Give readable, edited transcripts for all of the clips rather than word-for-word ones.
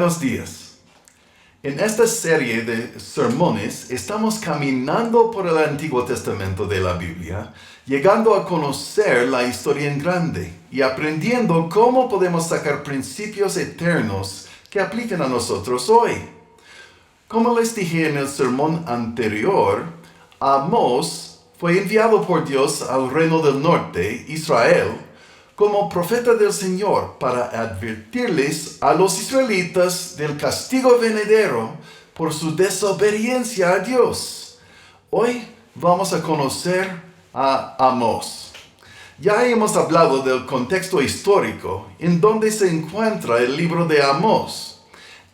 Buenos días. En esta serie de sermones estamos caminando por el Antiguo Testamento de la Biblia, llegando a conocer la historia en grande y aprendiendo cómo podemos sacar principios eternos que apliquen a nosotros hoy. Como les dije en el sermón anterior, Amós fue enviado por Dios al reino del norte, Israel, como profeta del Señor para advertirles a los israelitas del castigo venidero por su desobediencia a Dios. Hoy vamos a conocer a Amós. Ya hemos hablado del contexto histórico en donde se encuentra el libro de Amós.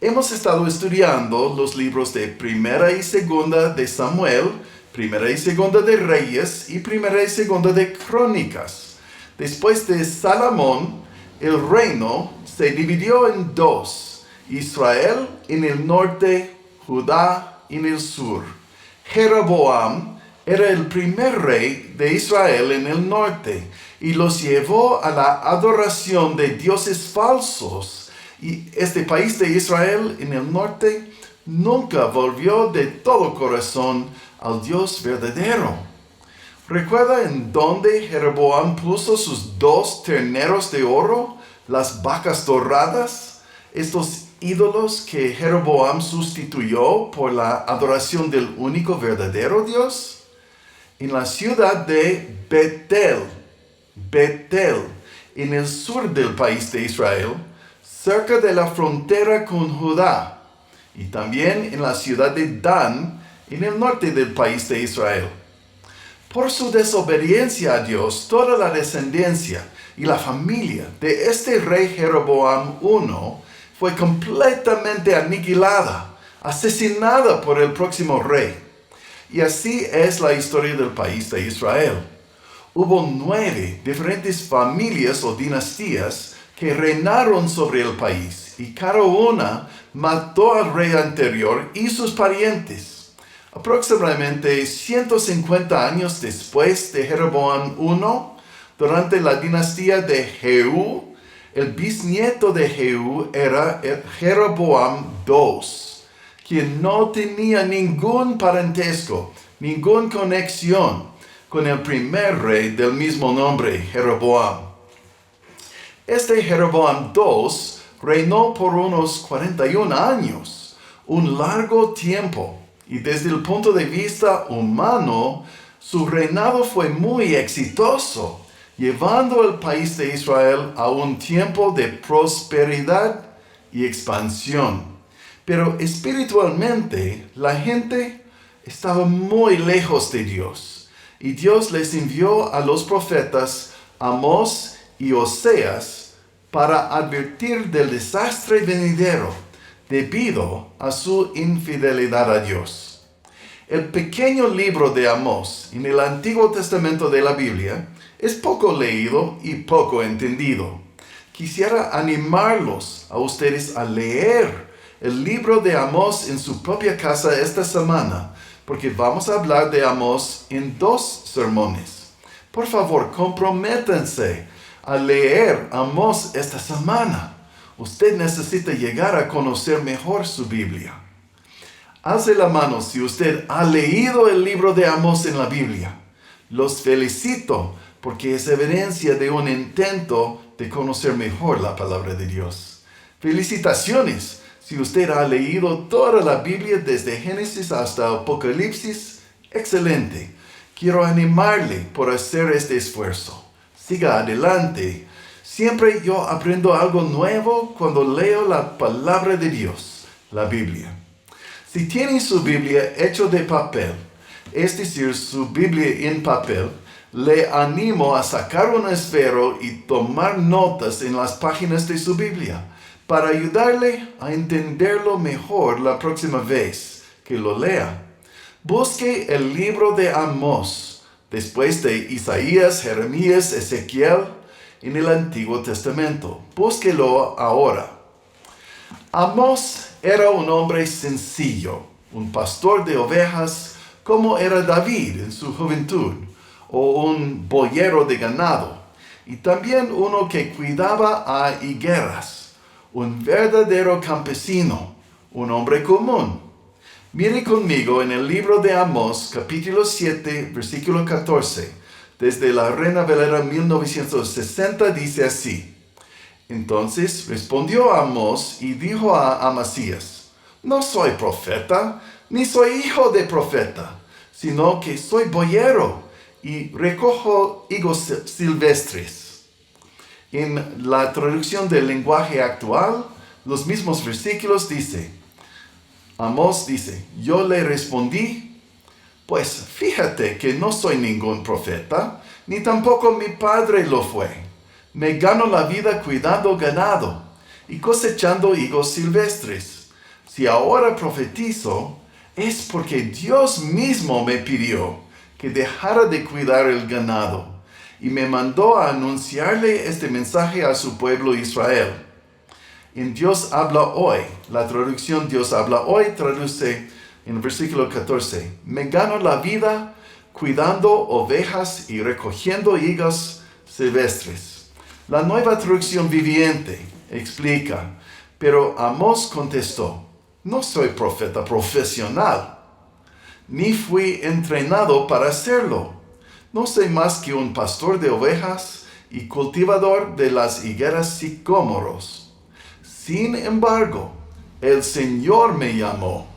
Hemos estado estudiando los libros de Primera y Segunda de Samuel, Primera y Segunda de Reyes y Primera y Segunda de Crónicas. Después de Salomón, el reino se dividió en dos: Israel en el norte, Judá en el sur. Jeroboam era el primer rey de Israel en el norte y los llevó a la adoración de dioses falsos. Y este país de Israel en el norte nunca volvió de todo corazón al Dios verdadero. ¿Recuerda en dónde Jeroboam puso sus 2 terneros de oro, las vacas doradas? Estos ídolos que Jeroboam sustituyó por la adoración del único verdadero Dios. En la ciudad de Betel, en el sur del país de Israel, cerca de la frontera con Judá, y también en la ciudad de Dan, en el norte del país de Israel. Por su desobediencia a Dios, toda la descendencia y la familia de este rey Jeroboam I fue completamente aniquilada, asesinada por el próximo rey. Y así es la historia del país de Israel. Hubo 9 diferentes familias o dinastías que reinaron sobre el país, y cada una mató al rey anterior y sus parientes. Aproximadamente 150 años después de Jeroboam I, durante la dinastía de Jehú, el bisnieto de Jehú era Jeroboam II, quien no tenía ningún parentesco, ninguna conexión con el primer rey del mismo nombre, Jeroboam. Este Jeroboam II reinó por unos 41 años, un largo tiempo. Y desde el punto de vista humano, su reinado fue muy exitoso, llevando al país de Israel a un tiempo de prosperidad y expansión. Pero espiritualmente, la gente estaba muy lejos de Dios, y Dios les envió a los profetas Amós y Oseas para advertir del desastre venidero debido a su infidelidad a Dios. El pequeño libro de Amós en el Antiguo Testamento de la Biblia es poco leído y poco entendido. Quisiera animarlos a ustedes a leer el libro de Amós en su propia casa esta semana, porque vamos a hablar de Amós en 2 sermones. Por favor, comprométanse a leer Amós esta semana. Usted necesita llegar a conocer mejor su Biblia. Alce la mano si usted ha leído el libro de Amós en la Biblia. Los felicito porque es evidencia de un intento de conocer mejor la palabra de Dios. Felicitaciones si usted ha leído toda la Biblia desde Génesis hasta Apocalipsis. Excelente. Quiero animarle por hacer este esfuerzo. Siga adelante. Siempre yo aprendo algo nuevo cuando leo la palabra de Dios, la Biblia. Si tiene su Biblia hecha de papel, es decir, su Biblia en papel, le animo a sacar un esfero y tomar notas en las páginas de su Biblia para ayudarle a entenderlo mejor la próxima vez que lo lea. Busque el libro de Amós, después de Isaías, Jeremías, Ezequiel, en el Antiguo Testamento. Búsquelo ahora. Amós era un hombre sencillo, un pastor de ovejas, como era David en su juventud, o un boyero de ganado, y también uno que cuidaba a higueras, un verdadero campesino, un hombre común. Mire conmigo en el libro de Amós, capítulo 7, versículo 14. Desde la Reina Valera 1960 dice así: Entonces respondió Amós y dijo a Amasías: No soy profeta, ni soy hijo de profeta, sino que soy boyero y recojo higos silvestres. En la traducción del lenguaje actual, los mismos versículos Amós dice: Yo le respondí: Pues fíjate que no soy ningún profeta, ni tampoco mi padre lo fue. Me gano la vida cuidando ganado y cosechando higos silvestres. Si ahora profetizo, es porque Dios mismo me pidió que dejara de cuidar el ganado y me mandó a anunciarle este mensaje a su pueblo Israel. En Dios habla hoy, la traducción Dios habla hoy traduce en el versículo 14: Me gano la vida cuidando ovejas y recogiendo higos silvestres. La nueva traducción viviente explica: Pero Amós contestó: No soy profeta profesional, ni fui entrenado para hacerlo. No soy más que un pastor de ovejas y cultivador de las higueras sicómoros. Sin embargo, el Señor me llamó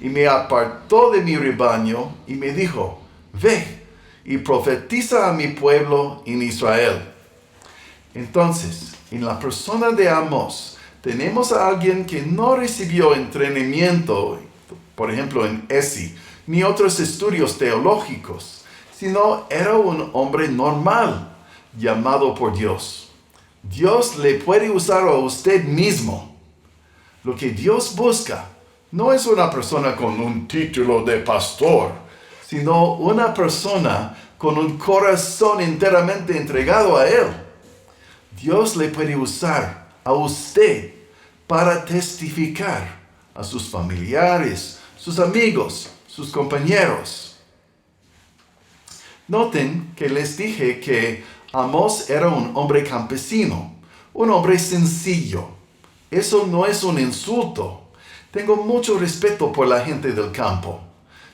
y me apartó de mi rebaño y me dijo: Ve y profetiza a mi pueblo en Israel. Entonces, en la persona de Amós, tenemos a alguien que no recibió entrenamiento, por ejemplo en ESI, ni otros estudios teológicos, sino era un hombre normal, llamado por Dios. Dios le puede usar a usted mismo. Lo que Dios busca no es una persona con un título de pastor, sino una persona con un corazón enteramente entregado a Él. Dios le puede usar a usted para testificar a sus familiares, sus amigos, sus compañeros. Noten que les dije que Amós era un hombre campesino, un hombre sencillo. Eso no es un insulto. Tengo mucho respeto por la gente del campo.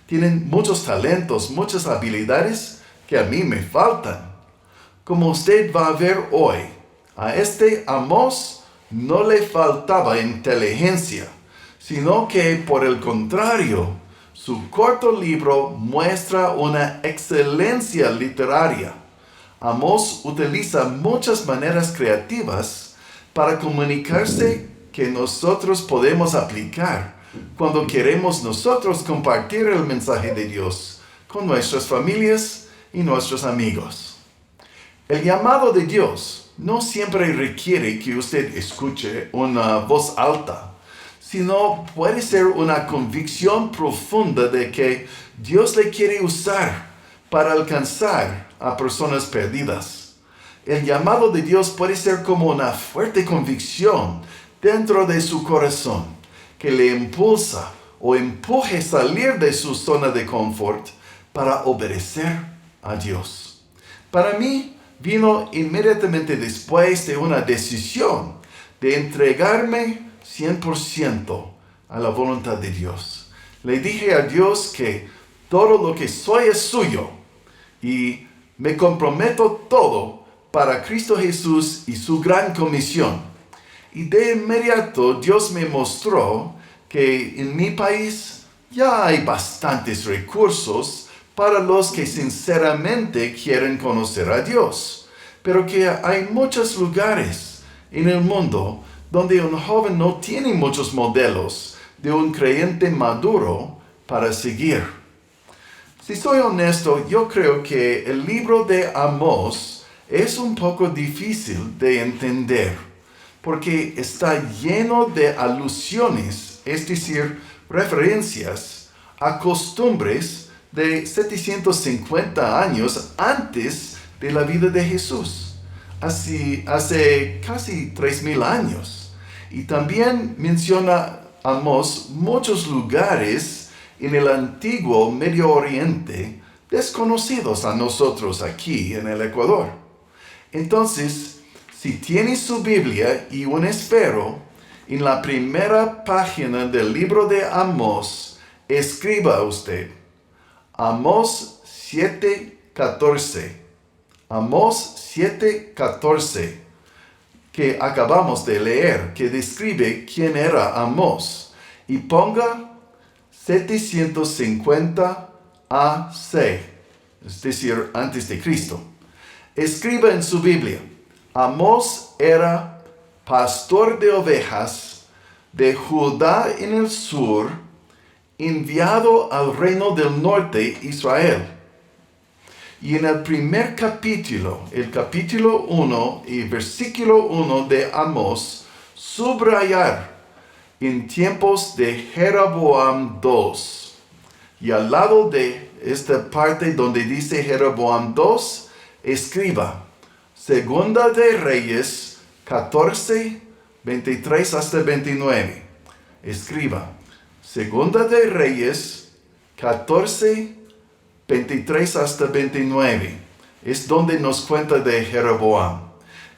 Tienen muchos talentos, muchas habilidades que a mí me faltan. Como usted va a ver hoy, a este Amós no le faltaba inteligencia, sino que por el contrario, su corto libro muestra una excelencia literaria. Amós utiliza muchas maneras creativas para comunicarse que nosotros podemos aplicar cuando queremos nosotros compartir el mensaje de Dios con nuestras familias y nuestros amigos. El llamado de Dios no siempre requiere que usted escuche una voz alta, sino puede ser una convicción profunda de que Dios le quiere usar para alcanzar a personas perdidas. El llamado de Dios puede ser como una fuerte convicción dentro de su corazón que le impulsa o empuje a salir de su zona de confort para obedecer a Dios. Para mí, vino inmediatamente después de una decisión de entregarme 100% a la voluntad de Dios. Le dije a Dios que todo lo que soy es suyo y me comprometo todo para Cristo Jesús y su gran comisión. Y de inmediato Dios me mostró que en mi país ya hay bastantes recursos para los que sinceramente quieren conocer a Dios, pero que hay muchos lugares en el mundo donde un joven no tiene muchos modelos de un creyente maduro para seguir. Si soy honesto, yo creo que el libro de Amós es un poco difícil de entender, porque está lleno de alusiones, es decir, referencias a costumbres de 750 años antes de la vida de Jesús, hace casi 3,000 años. Y también menciona Amós muchos lugares en el antiguo Medio Oriente desconocidos a nosotros aquí en el Ecuador. Entonces, si tiene su Biblia y un esfero, en la primera página del libro de Amós, escriba usted Amós 7:14. Amós 7:14, que acabamos de leer, que describe quién era Amós. Y ponga 750 AC, es decir, antes de Cristo. Escriba en su Biblia, Amós era pastor de ovejas de Judá en el sur, enviado al reino del norte, Israel. Y en el primer capítulo, el capítulo 1 y versículo 1 de Amós, subrayar en tiempos de Jeroboam II. Y al lado de esta parte donde dice Jeroboam II, escriba Segunda de Reyes 14, 23 hasta 29. Escriba Segunda de Reyes 14, 23 hasta 29. Es donde nos cuenta de Jeroboam.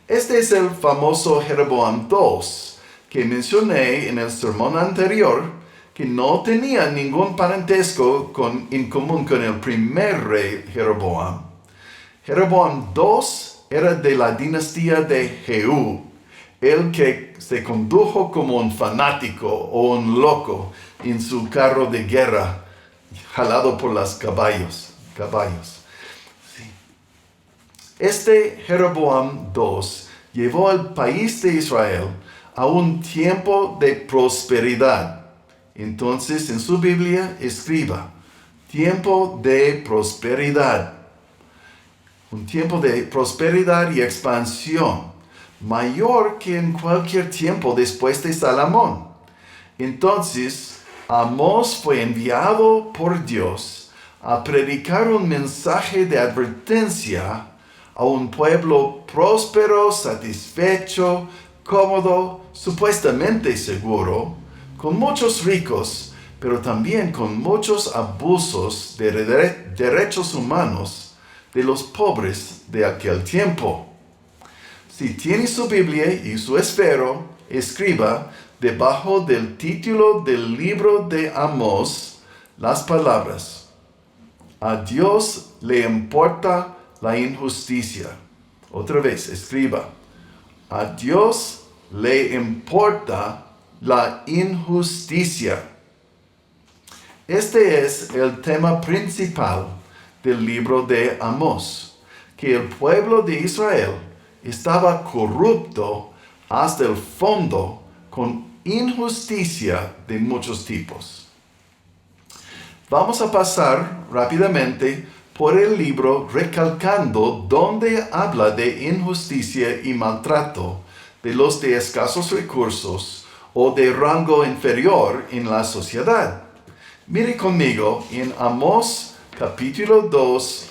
Este es el famoso Jeroboam II que mencioné en el sermón anterior, que no tenía ningún parentesco en común con el primer rey Jeroboam. Jeroboam II era de la dinastía de Jehú, el que se condujo como un fanático o un loco en su carro de guerra, jalado por los caballos. Sí. Este Jeroboam II llevó al país de Israel a un tiempo de prosperidad. Entonces, en su Biblia, escriba, tiempo de prosperidad. Un tiempo de prosperidad y expansión, mayor que en cualquier tiempo después de Salomón. Entonces, Amós fue enviado por Dios a predicar un mensaje de advertencia a un pueblo próspero, satisfecho, cómodo, supuestamente seguro, con muchos ricos, pero también con muchos abusos de derechos humanos de los pobres de aquel tiempo. Si tiene su Biblia y su esfero, escriba debajo del título del libro de Amós las palabras: a Dios le importa la injusticia. Otra vez, escriba: a Dios le importa la injusticia. Este es el tema principal del libro de Amós, que el pueblo de Israel estaba corrupto hasta el fondo con injusticia de muchos tipos. Vamos a pasar rápidamente por el libro recalcando donde habla de injusticia y maltrato de los de escasos recursos o de rango inferior en la sociedad. Mire conmigo en Amós capítulo 2,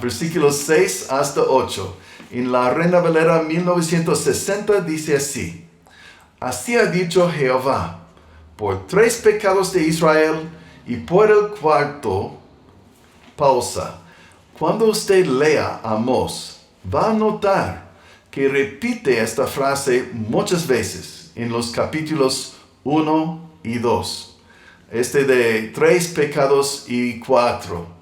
versículos 6 hasta 8. En la Reina Valera 1960 dice así: así ha dicho Jehová, por 3 pecados de Israel y por el cuarto, pausa. Cuando usted lea Amós, va a notar que repite esta frase muchas veces en los capítulos 1 y 2. De 3 pecados y 4.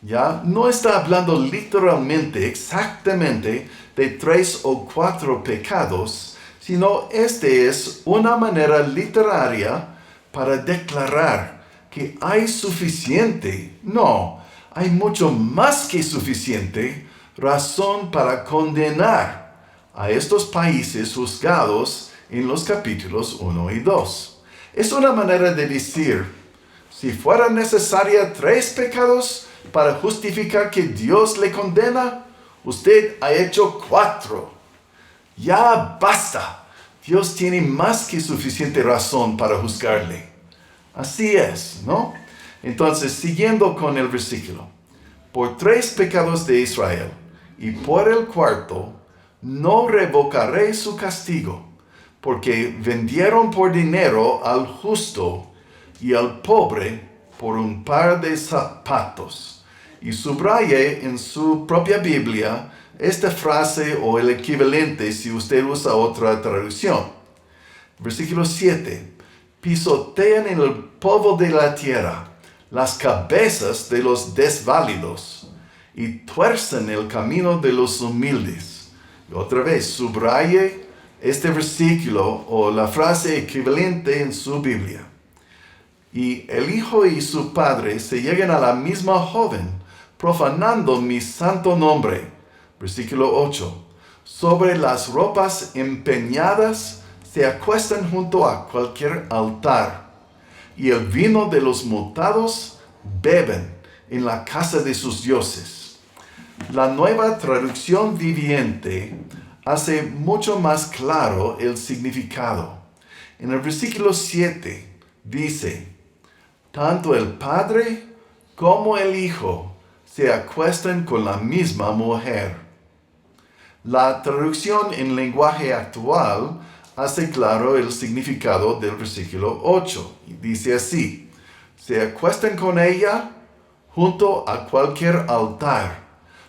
¿Ya? No está hablando literalmente, exactamente, de 3 o 4 pecados, sino es una manera literaria para declarar que hay suficiente, hay mucho más que suficiente razón para condenar a estos países juzgados en los capítulos 1 y 2. Es una manera de decir, si fuera necesaria 3 pecados para justificar que Dios le condena, usted ha hecho 4. Ya basta. Dios tiene más que suficiente razón para juzgarle. Así es, ¿no? Entonces, siguiendo con el versículo. Por 3 pecados de Israel y por el cuarto, no revocaré su castigo, porque vendieron por dinero al justo y al pobre por un par de zapatos. Y subraye en su propia Biblia esta frase o el equivalente si usted usa otra traducción. Versículo 7. Pisotean en el polvo de la tierra las cabezas de los desválidos y tuercen el camino de los humildes. Y otra vez, subraye este versículo o la frase equivalente en su Biblia. Y el hijo y su padre se llegan a la misma joven, profanando mi santo nombre. Versículo 8. Sobre las ropas empeñadas se acuestan junto a cualquier altar, y el vino de los mutados beben en la casa de sus dioses. La Nueva Traducción Viviente hace mucho más claro el significado. En el versículo 7 dice: tanto el padre como el hijo se acuestan con la misma mujer. La traducción en lenguaje actual hace claro el significado del versículo 8. Y dice así: se acuestan con ella junto a cualquier altar.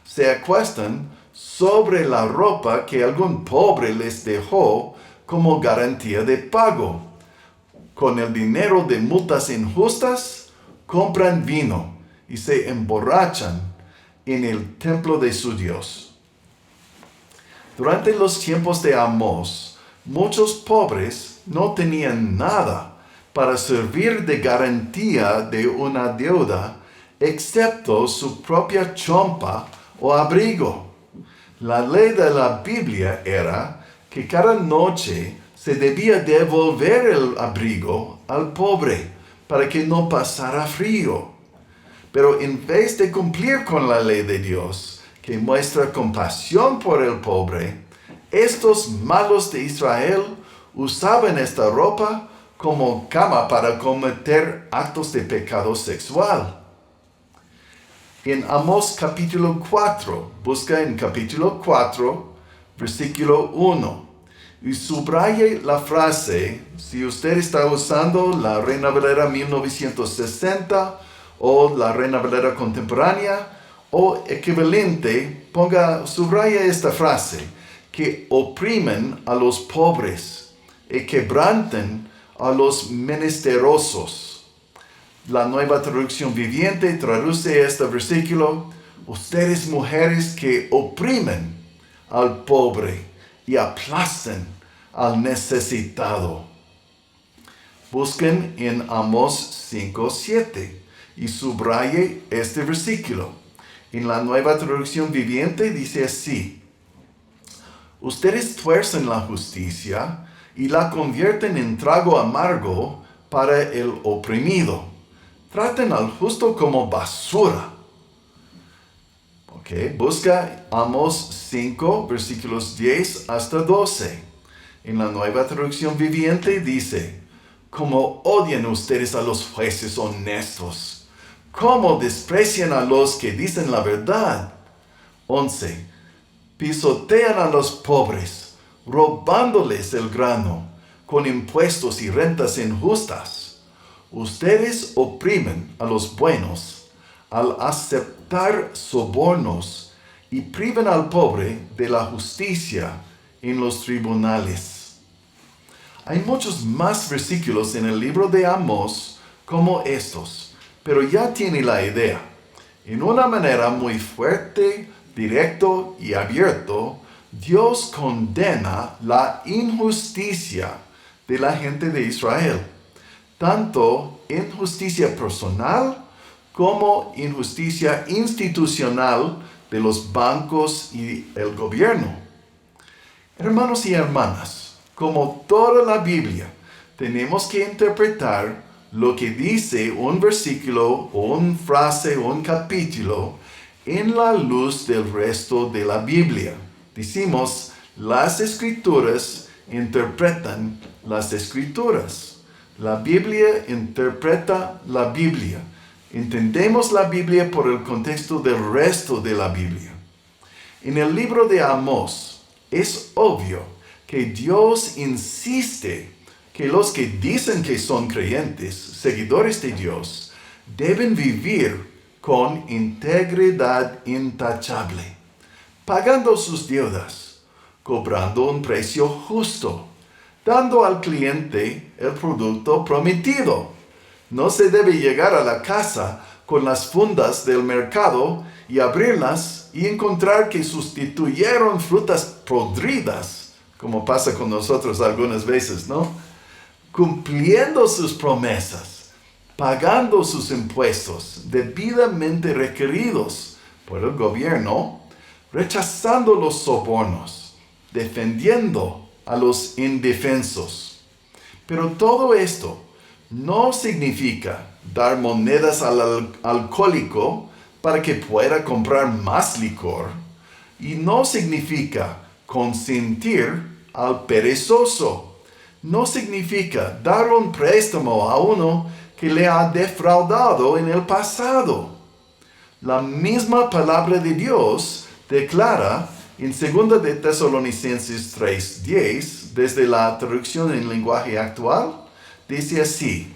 Se acuestan sobre la ropa que algún pobre les dejó como garantía de pago. Con el dinero de multas injustas, compran vino y se emborrachan en el templo de su Dios. Durante los tiempos de Amós, muchos pobres no tenían nada para servir de garantía de una deuda, excepto su propia chompa o abrigo. La ley de la Biblia era que cada noche se debía devolver el abrigo al pobre para que no pasara frío. Pero en vez de cumplir con la ley de Dios, que muestra compasión por el pobre, estos malos de Israel usaban esta ropa como cama para cometer actos de pecado sexual. En Amós capítulo 4, busca en capítulo 4, versículo 1. Y subraye la frase, si usted está usando la Reina Valera 1960 o la Reina Valera contemporánea o equivalente, subraya esta frase, que oprimen a los pobres y quebrantan a los menesterosos. La Nueva Traducción Viviente traduce este versículo: ustedes mujeres que oprimen al pobre y aplastan al necesitado. Busquen en Amós 5:7 y subraye este versículo. En la Nueva Traducción Viviente dice así: ustedes tuercen la justicia y la convierten en trago amargo para el oprimido. Traten al justo como basura. Busca Amós 5, versículos 10 hasta 12. En la Nueva Traducción Viviente dice: cómo odian ustedes a los jueces honestos, cómo desprecian a los que dicen la verdad. 11. Pisotean a los pobres, robándoles el grano, con impuestos y rentas injustas. Ustedes oprimen a los buenos al aceptar sobornos y privan al pobre de la justicia en los tribunales. Hay muchos más versículos en el libro de Amós como estos, pero ya tiene la idea. En una manera muy fuerte, directo y abierto, Dios condena la injusticia de la gente de Israel, tanto injusticia personal como injusticia institucional de los bancos y el gobierno. Hermanos y hermanas, como toda la Biblia, tenemos que interpretar lo que dice un versículo o una frase o un capítulo en la luz del resto de la Biblia. Decimos, las Escrituras interpretan las Escrituras. La Biblia interpreta la Biblia. Entendemos la Biblia por el contexto del resto de la Biblia. En el libro de Amós es obvio que Dios insiste que los que dicen que son creyentes, seguidores de Dios, deben vivir con integridad intachable, pagando sus deudas, cobrando un precio justo, dando al cliente el producto prometido. No se debe llegar a la casa con las fundas del mercado y abrirlas y encontrar que sustituyeron frutas podridas, como pasa con nosotros algunas veces, ¿no? Cumpliendo sus promesas, pagando sus impuestos debidamente requeridos por el gobierno, rechazando los sobornos, defendiendo a los indefensos. Pero todo esto no significa dar monedas al alcohólico para que pueda comprar más licor, y no significa consentir al perezoso. No significa dar un préstamo a uno que le ha defraudado en el pasado. La misma palabra de Dios declara en 2 de Tesalonicenses 3:10, desde la traducción en lenguaje actual, dice así: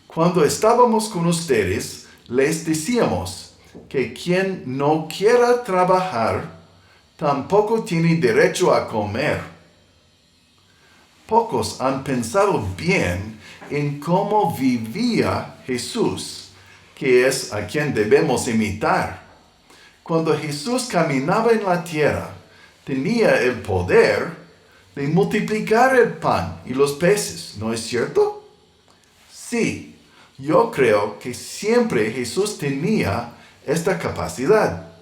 cuando estábamos con ustedes, les decíamos que quien no quiera trabajar, tampoco tiene derecho a comer. Pocos han pensado bien en cómo vivía Jesús, que es a quien debemos imitar. Cuando Jesús caminaba en la tierra, tenía el poder de multiplicar el pan y los peces, ¿no es cierto? Sí, yo creo que siempre Jesús tenía esta capacidad,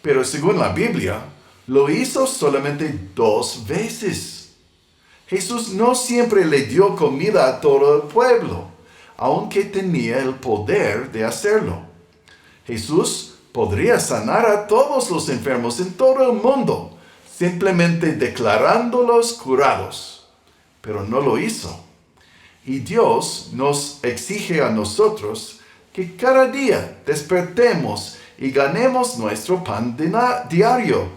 pero según la Biblia, lo hizo solamente 2 veces. Jesús no siempre le dio comida a todo el pueblo, aunque tenía el poder de hacerlo. Jesús podría sanar a todos los enfermos en todo el mundo, simplemente declarándolos curados, pero no lo hizo. Y Dios nos exige a nosotros que cada día despertemos y ganemos nuestro pan diario.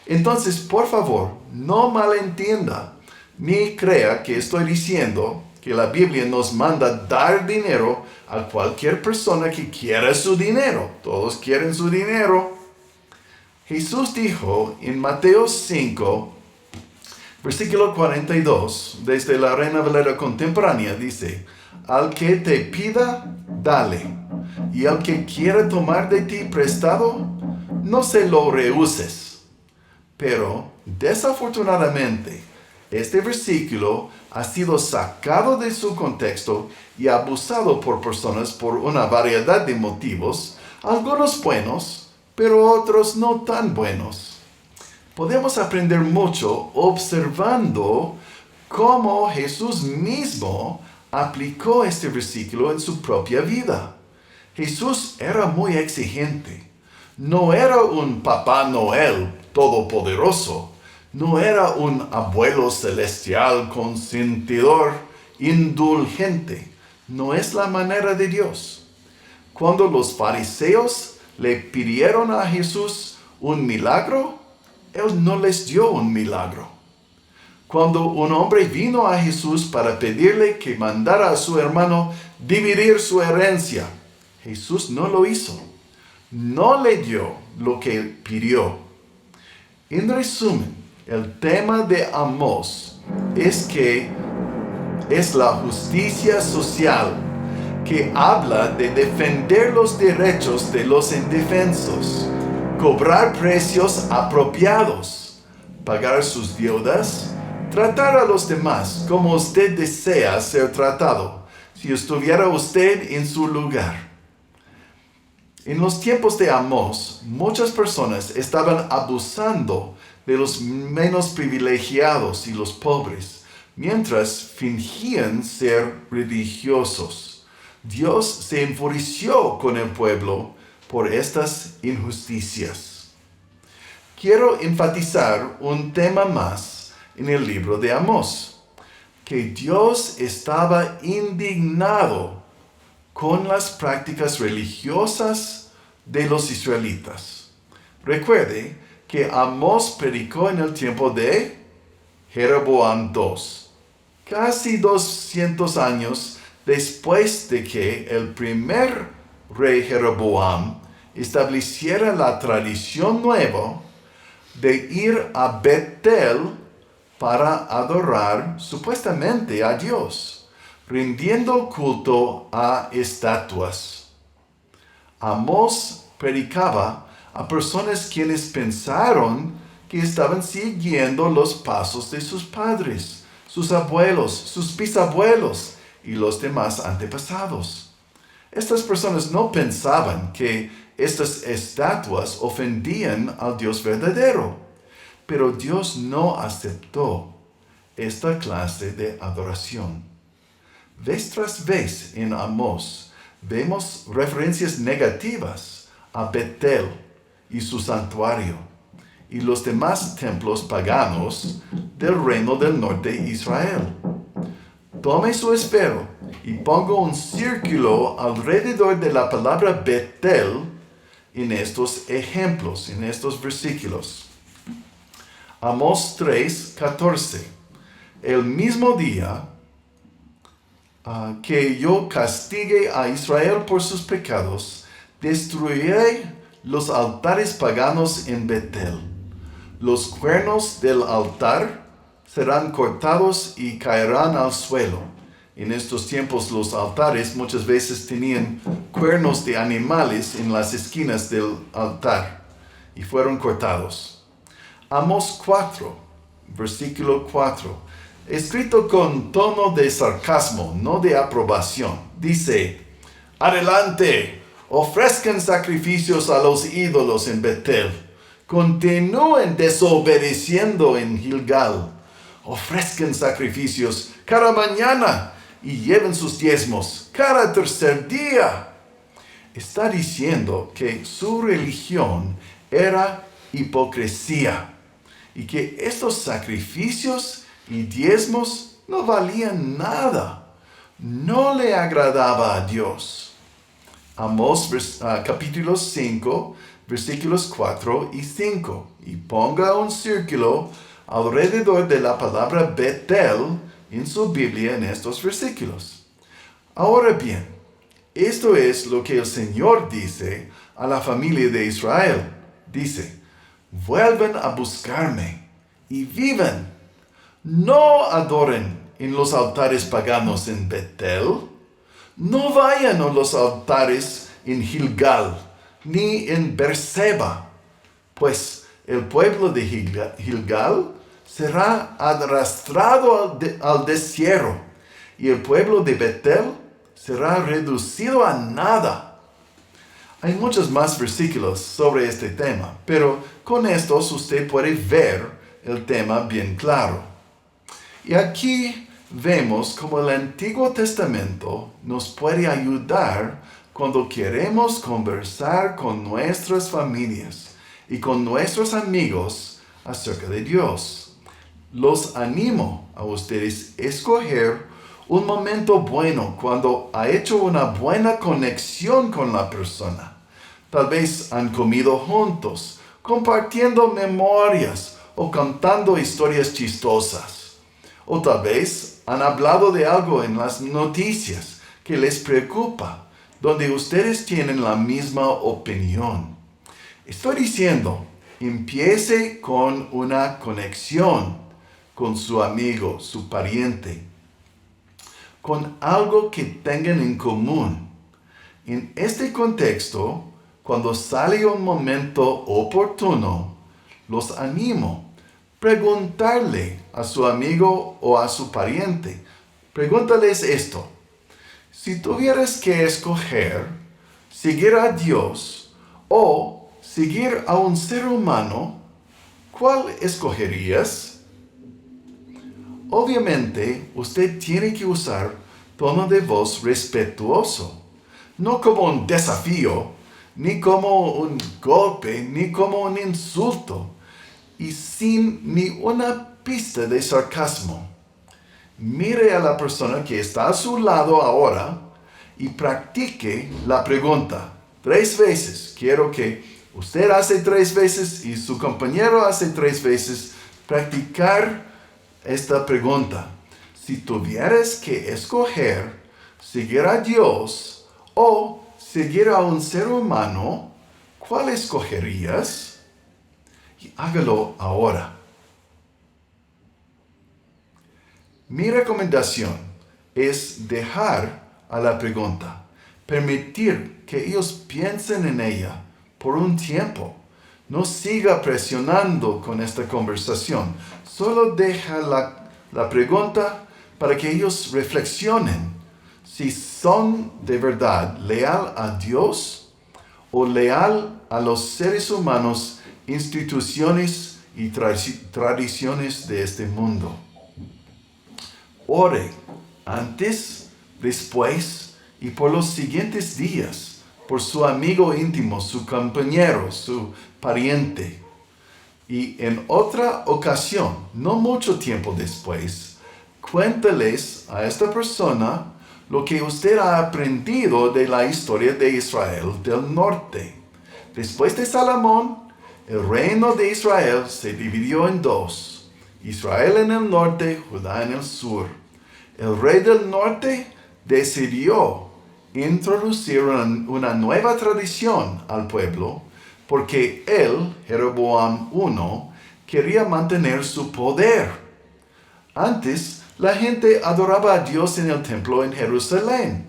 Entonces, por favor, no malentienda ni crea que estoy diciendo que la Biblia nos manda dar dinero a cualquier persona que quiera su dinero. Todos quieren su dinero. Jesús dijo en Mateo 5, versículo 42, desde la Reina Valera contemporánea, dice: al que te pida, dale, y al que quiera tomar de ti prestado, no se lo rehuses. Pero, desafortunadamente, este versículo ha sido sacado de su contexto y abusado por personas por una variedad de motivos, algunos buenos, pero otros no tan buenos. Podemos aprender mucho observando cómo Jesús mismo aplicó este versículo en su propia vida. Jesús era muy exigente. No era un Papá Noel todopoderoso. No era un abuelo celestial consentidor, indulgente. No es la manera de Dios. Cuando los fariseos le pidieron a Jesús un milagro, Él no les dio un milagro. Cuando un hombre vino a Jesús para pedirle que mandara a su hermano dividir su herencia, Jesús no lo hizo. No le dio lo que pidió. En resumen, el tema de Amós es que es la justicia social que habla de defender los derechos de los indefensos, cobrar precios apropiados, pagar sus deudas, tratar a los demás como usted desea ser tratado, si estuviera usted en su lugar. En los tiempos de Amós, muchas personas estaban abusando de los menos privilegiados y los pobres, mientras fingían ser religiosos. Dios se enfureció con el pueblo por estas injusticias. Quiero enfatizar un tema más en el libro de Amós, que Dios estaba indignado con las prácticas religiosas de los israelitas. Recuerde que Amós predicó en el tiempo de Jeroboam II, casi 200 años después de que el primer rey Jeroboam estableciera la tradición nueva de ir a Betel para adorar supuestamente a Dios, rindiendo culto a estatuas. Amós predicaba a personas quienes pensaron que estaban siguiendo los pasos de sus padres, sus abuelos, sus bisabuelos y los demás antepasados. Estas personas no pensaban que estas estatuas ofendían al Dios verdadero, pero Dios no aceptó esta clase de adoración. Vez tras vez en Amós vemos referencias negativas a Betel y su santuario y los demás templos paganos del reino del norte de Israel. Tome su esfero y ponga un círculo alrededor de la palabra Betel en estos ejemplos, en estos versículos. Amós 3:14. El mismo día que yo castigue a Israel por sus pecados, destruiré los altares paganos en Betel. Los cuernos del altar serán cortados y caerán al suelo. En estos tiempos los altares muchas veces tenían cuernos de animales en las esquinas del altar y fueron cortados. Amós 4, versículo 4, escrito con tono de sarcasmo, no de aprobación. Dice: adelante, ofrezcan sacrificios a los ídolos en Betel. Continúen desobedeciendo en Gilgal. Ofrezcan sacrificios cada mañana y lleven sus diezmos cada tercer día. Está diciendo que su religión era hipocresía y que estos sacrificios y diezmos no valían nada. No le agradaba a Dios. Amós capítulo 5, versículos 4 y 5. Y ponga un círculo alrededor de la palabra Betel en su Biblia en estos versículos. Ahora bien, esto es lo que el Señor dice a la familia de Israel. Dice: vuelvan a buscarme y vivan. No adoren en los altares paganos en Betel. No vayan a los altares en Gilgal, ni en Berseba, pues el pueblo de Gilgal será arrastrado al destierro, y el pueblo de Betel será reducido a nada. Hay muchos más versículos sobre este tema, pero con estos usted puede ver el tema bien claro. Y aquí vemos cómo el Antiguo Testamento nos puede ayudar cuando queremos conversar con nuestras familias y con nuestros amigos acerca de Dios. Los animo a ustedes a escoger un momento bueno cuando ha hecho una buena conexión con la persona. Tal vez han comido juntos, compartiendo memorias o contando historias chistosas. O tal vez han hablado de algo en las noticias que les preocupa, donde ustedes tienen la misma opinión. Estoy diciendo, empiece con una conexión con su amigo, su pariente, con algo que tengan en común. En este contexto, cuando sale un momento oportuno, los animo a preguntarle a su amigo o a su pariente. Pregúntales esto: si tuvieras que escoger seguir a Dios o seguir a un ser humano, ¿cuál escogerías? Obviamente, usted tiene que usar tono de voz respetuoso, no como un desafío, ni como un golpe, ni como un insulto, y sin ni una pizca de sarcasmo. Mire a la persona que está a su lado ahora y practique la pregunta 3 veces. Quiero que usted hace 3 veces y su compañero hace 3 veces. Practicar esta pregunta: si tuvieras que escoger seguir a Dios o seguir a un ser humano, ¿cuál escogerías? Y hágalo ahora. Mi recomendación es dejar a la pregunta, permitir que ellos piensen en ella por un tiempo. No siga presionando con esta conversación. Solo deja la pregunta para que ellos reflexionen si son de verdad leal a Dios o leal a los seres humanos, instituciones y tradiciones de este mundo. Ore antes, después y por los siguientes días, por su amigo íntimo, su compañero, su pariente. Y en otra ocasión, no mucho tiempo después, cuéntales a esta persona lo que usted ha aprendido de la historia de Israel del norte. Después de Salomón, el reino de Israel se dividió en dos: Israel en el norte, Judá en el sur. El rey del norte decidió introducir una nueva tradición al pueblo porque él, Jeroboam I, quería mantener su poder. Antes, la gente adoraba a Dios en el templo en Jerusalén,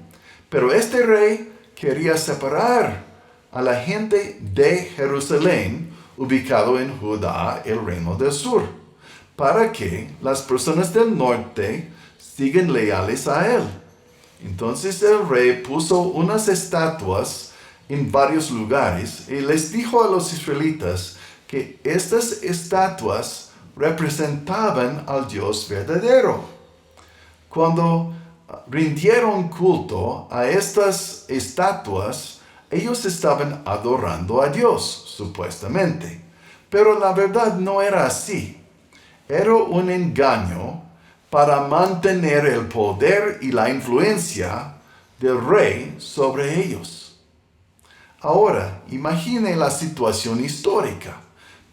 pero este rey quería separar a la gente de Jerusalén, ubicado en Judá, el reino del sur, para que las personas del norte sigan leales a él. Entonces el rey puso unas estatuas en varios lugares y les dijo a los israelitas que estas estatuas representaban al Dios verdadero. Cuando rindieron culto a estas estatuas, ellos estaban adorando a Dios, supuestamente. Pero la verdad no era así. Era un engaño para mantener el poder y la influencia del rey sobre ellos. Ahora, imagine la situación histórica.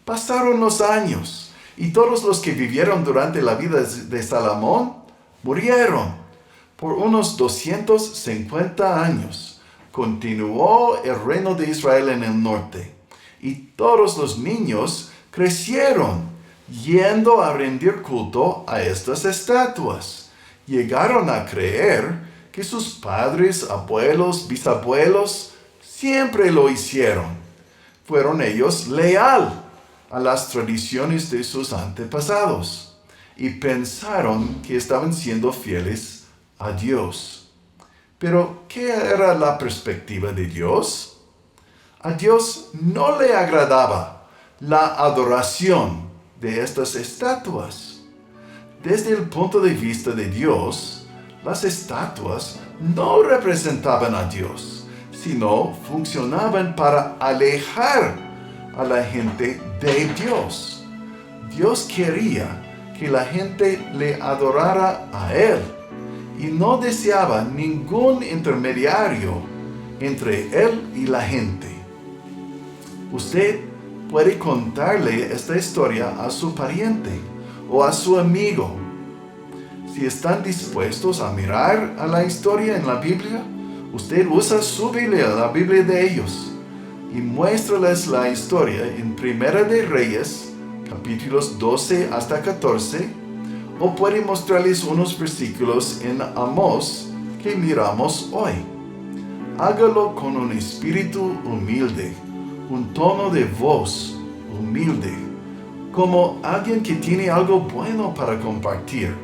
Pasaron los años y todos los que vivieron durante la vida de Salomón murieron. Por unos 250 años continuó el reino de Israel en el norte y todos los niños crecieron yendo a rendir culto a estas estatuas. Llegaron a creer que sus padres, abuelos, bisabuelos siempre lo hicieron. Fueron ellos leales a las tradiciones de sus antepasados y pensaron que estaban siendo fieles a Dios. Pero, ¿qué era la perspectiva de Dios? A Dios no le agradaba la adoración de estas estatuas. Desde el punto de vista de Dios, las estatuas no representaban a Dios, sino funcionaban para alejar a la gente de Dios. Dios quería que la gente le adorara a Él y no deseaba ningún intermediario entre Él y la gente. Usted puede contarle esta historia a su pariente o a su amigo. Si están dispuestos a mirar a la historia en la Biblia, usted usa su Biblia, la Biblia de ellos, y muéstrales la historia en Primera de Reyes, capítulos 12 hasta 14, o puede mostrarles unos versículos en Amós que miramos hoy. Hágalo con un espíritu humilde, un tono de voz humilde, como alguien que tiene algo bueno para compartir,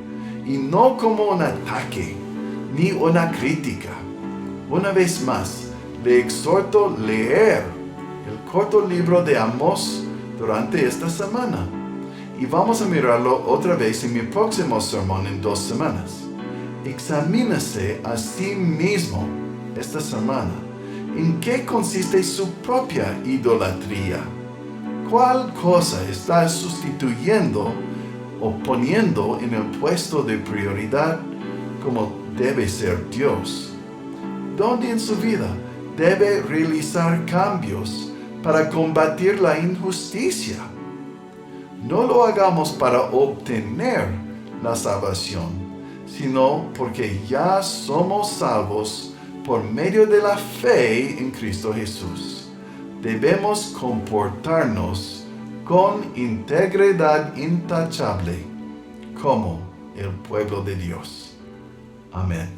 y no como un ataque ni una crítica. Una vez más, le exhorto a leer el corto libro de Amós durante esta semana, y vamos a mirarlo otra vez en mi próximo sermón en 2 semanas. Examínese a sí mismo esta semana. ¿En qué consiste su propia idolatría? ¿Cuál cosa está sustituyendo o poniendo en el puesto de prioridad como debe ser Dios? ¿Dónde en su vida debe realizar cambios para combatir la injusticia? No lo hagamos para obtener la salvación, sino porque ya somos salvos por medio de la fe en Cristo Jesús. Debemos comportarnos con integridad intachable, como el pueblo de Dios. Amén.